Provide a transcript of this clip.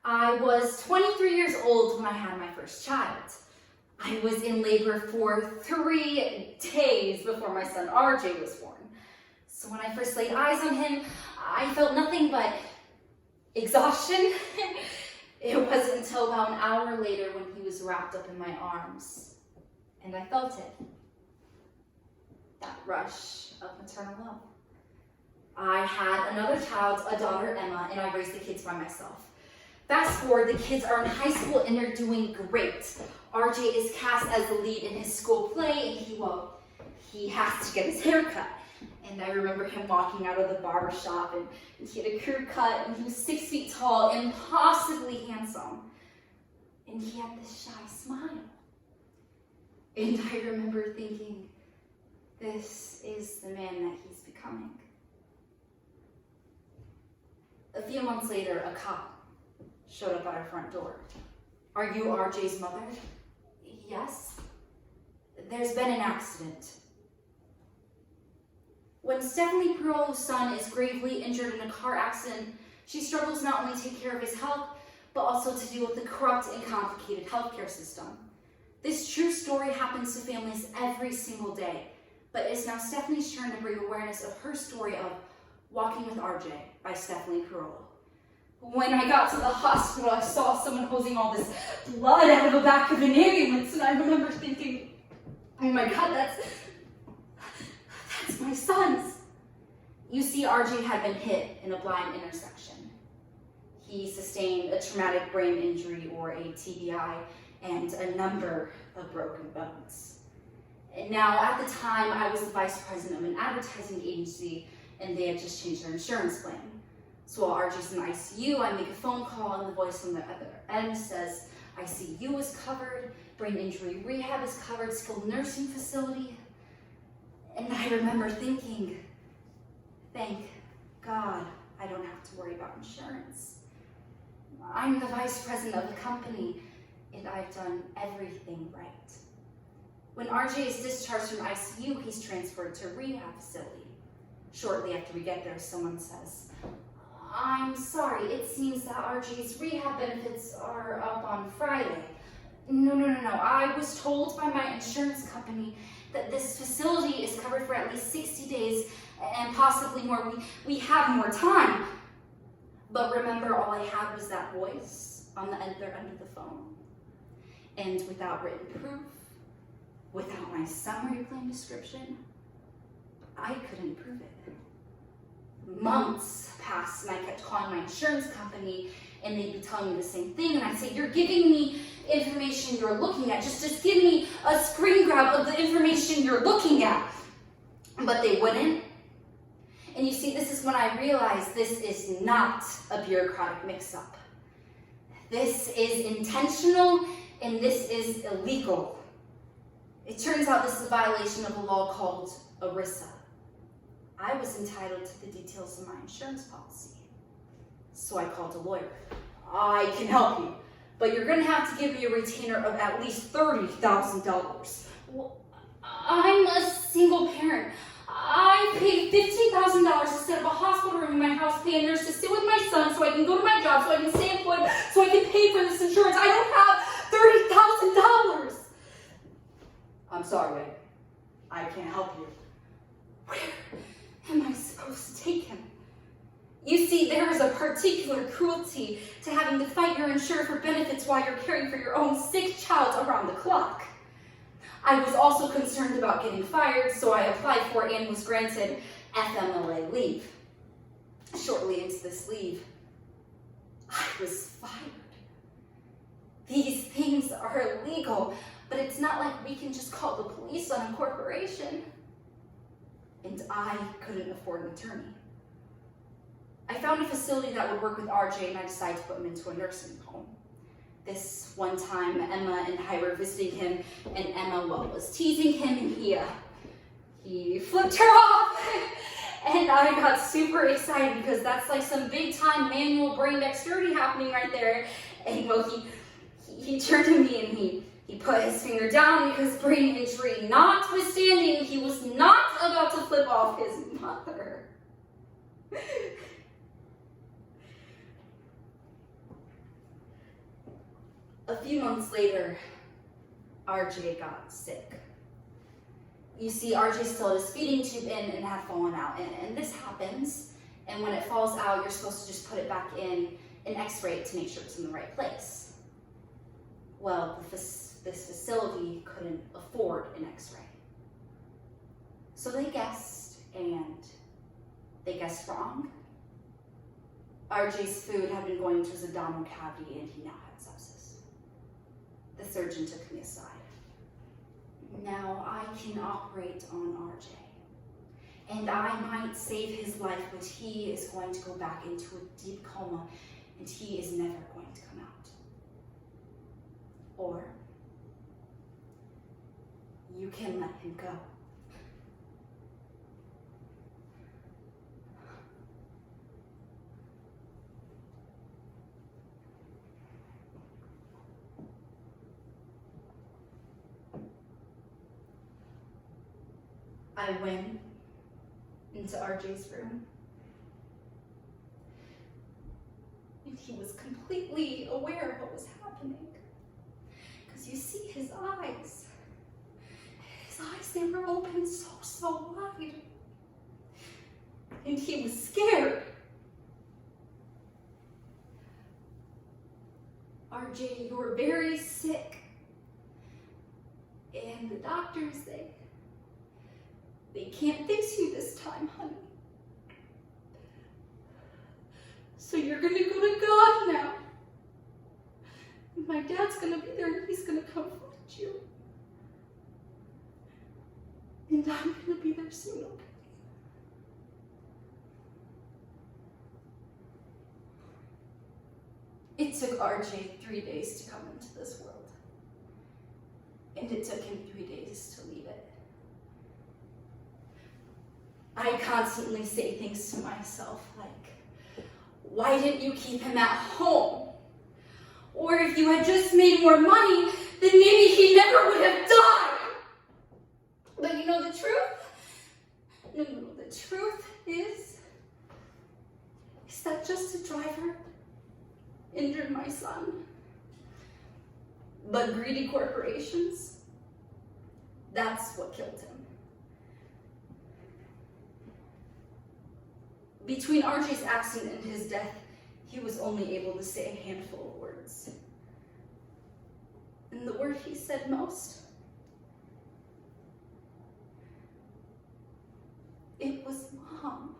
I was 23 years old when I had my first child. I was in labor for 3 days before my son RJ was born. So when I first laid eyes on him, I felt nothing but exhaustion. It wasn't until about an hour later when he was wrapped up in my arms, and I felt it. That rush of maternal love. I had another child, a daughter, Emma, and I raised the kids by myself. Fast forward, the kids are in high school and they're doing great. RJ is cast as the lead in his school play, and he has to get his hair cut. And I remember him walking out of the barber shop, and he had a crew cut, and he was 6 feet tall, impossibly handsome. And he had this shy smile. And I remember thinking, this is the man that he's becoming. A few months later, a cop showed up at our front door. Are you RJ's mother? Yes. There's been an accident. When Stephanie Perolo's son is gravely injured in a car accident, she struggles not only to take care of his health, but also to deal with the corrupt and complicated healthcare system. This true story happens to families every single day, but it's now Stephanie's turn to bring awareness of her story of Walking with RJ by Stephanie Perolo. When I got to the hospital, I saw someone hosing all this blood out of the back of an ambulance, and I remember thinking, oh my God, that's my son's. You see, RJ had been hit in a blind intersection. He sustained a traumatic brain injury, or a TBI, and a number of broken bones. And now, at the time, I was the vice president of an advertising agency, and they had just changed their insurance plan. So while RJ's in the ICU, I make a phone call, and the voice on the other end says, ICU is covered, brain injury rehab is covered, skilled nursing facility. And I remember thinking, thank God I don't have to worry about insurance. I'm the vice president of the company, and I've done everything right. When RJ is discharged from ICU, he's transferred to a rehab facility. Shortly after we get there, someone says, I'm sorry, it seems that RJ's rehab benefits are up on Friday. No. I was told by my insurance company that this facility is covered for at least 60 days and possibly more. We have more time. But remember, all I had was that voice on the other end of the phone. And without written proof, without my summary plan description, I couldn't prove it. Months passed, and I kept calling my insurance company, and they'd be telling me the same thing, and I'd say, you're giving me information you're looking at, just give me a screen grab of the information you're looking at. But they wouldn't. And you see, this is when I realized this is not a bureaucratic mix-up. This is intentional, and this is illegal. It turns out this is a violation of a law called ERISA. I was entitled to the details of my insurance policy. So I called a lawyer. I can help you, but you're gonna have to give me a retainer of at least $30,000. Well, I'm a single parent. I paid $15,000 to set up a hospital room in my house, pay a nurse to sit with my son so I can go to my job, so I can stay employed, so I can pay for this insurance. I don't have $30,000. I'm sorry, babe. I can't help you. Where am I supposed to take him? You see, there is a particular cruelty to having to fight your insurer for benefits while you're caring for your own sick child around the clock. I was also concerned about getting fired, so I applied for and was granted FMLA leave. Shortly into this leave, I was fired. These things are illegal, but it's not like we can just call the police on a corporation. And I couldn't afford an attorney. I found a facility that would work with RJ, and I decided to put him into a nursing home. This one time, Emma and I were visiting him, and Emma was teasing him, and he flipped her off. And I got super excited because that's like some big time manual brain dexterity happening right there. And he turned to me and he put his finger down because brain injury notwithstanding, he was not about to flip off his mother. few months later, RJ got sick. You see, RJ still had his feeding tube in and had fallen out, and this happens, and when it falls out, you're supposed to just put it back in and x-ray it to make sure it's in the right place. Well, this facility couldn't afford an x-ray. So they guessed, and they guessed wrong. RJ's food had been going to his abdominal cavity, and he now had sepsis. The surgeon took me aside. Now I can operate on RJ, and I might save his life, but he is going to go back into a deep coma, and he is never going to come out. Or you can let him go. I went into RJ's room, and he was completely aware of what was happening. Because you see his eyes, they were open so wide. And he was scared. RJ, you're very sick. And the doctors, they can't fix you this time, honey. So you're gonna go to God now. My dad's gonna be there and he's gonna comfort you. And I'm gonna be there soon, okay? It took RJ 3 days to come into this world. And it took him 3 days to leave it. I constantly say things to myself like, why didn't you keep him at home? Or if you had just made more money, then maybe he never would have died. But you know the truth? No, the truth is that just a driver injured my son. But greedy corporations, that's what killed him. Between RJ's accident and his death, he was only able to say a handful of words. And the word he said most, it was Mom.